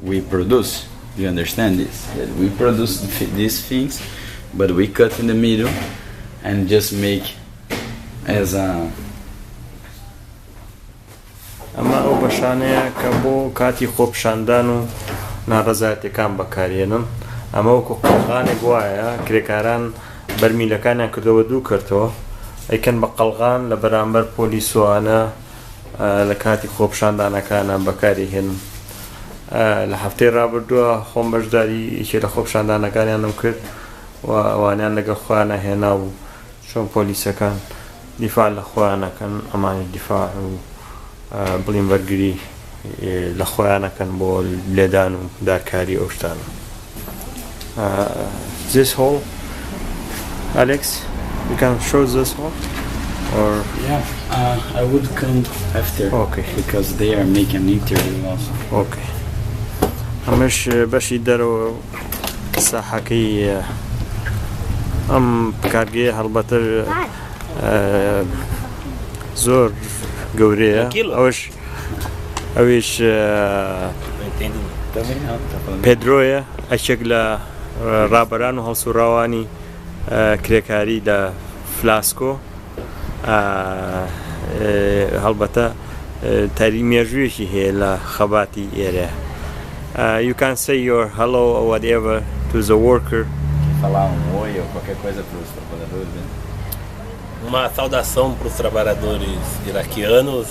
we produce. You understand this? That we produce these things, but we cut in the middle and just make as a. ئەمە ئەو بەشانەیە کە بۆ کاتی خۆپشاندان و ناڕەزایەتیەکان بەکارهێنن. ئەمە وەکو قەڵغانێک وایە کرێکاران بەرمیلەکانیان کردەوە دوو کردەوە ئەیکەن بە قەڵغان لە بەرامبەر پۆلیسوانە لە کاتی خۆپشاندانەکانە بەکاریهێنن. لە هەفتەی ڕابردووە خۆم بەشداری یەکێک لە خۆپشاندانەکانیانم کرد و ئەوانیان لەگەڵ خۆیانە هێنا و چۆن پۆلیسەکان دیفاع لە خۆیانەکەن ئەمانی دیفاع و بڵین وەرگری لە خۆیانەکەن بۆ لێدان و دارکاری ئەو شتانە. This hole, Alex, you can show this hole? Or I would come after. Okay. Because they are making an interview also. Okay. ئەمەش بەشی دەرەوە ساحەکەی ئەم کارگەیە هەڵبەتە زۆر گەورەیە. ئەویش پێدرۆیە ئەشێک لە ڕابەران و هەڵسوڕاوانی کرێکاری لە فلاسکۆ هەڵبەتە تاری مێژوویەکی هەیە لە خەباتی ئێرە. You can say your hello or whatever to the worker. Falar oi ou qualquer coisa para os trabalhadores, né? Uma saudação para os trabalhadores iraquianos,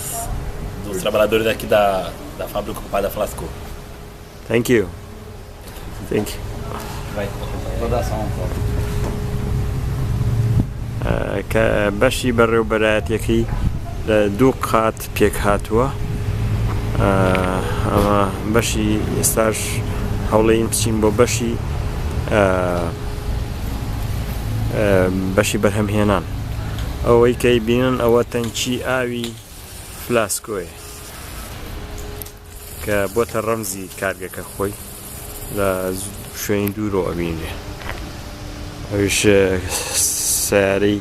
dos trabalhadores aqui da fábrica ocupada Flasco. Thank you. Thank you. Vai, vou dar só pouco. بەشی بەڕێوەبەرایەتیەکەی لە دوو قات پێک هاتووە. ئەمە بەشی ئێستاش هەوڵەیین بچین بۆ بەشی بەرهەمهێنان. ئەوەی کەی بینن ئەوە تەنکی ئاوی فلاسکۆیە کە بۆتە ڕەمزی کارگەکە خۆی لە شوێنی دوورۆ ئەبینێ. ئەویش سیارەی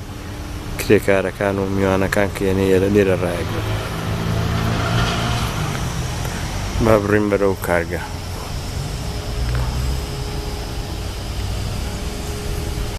کرێکارەکان و میوانەکان کێنەیە لە لێرە ڕایەگرن. با بڕین بەرەو کارگە.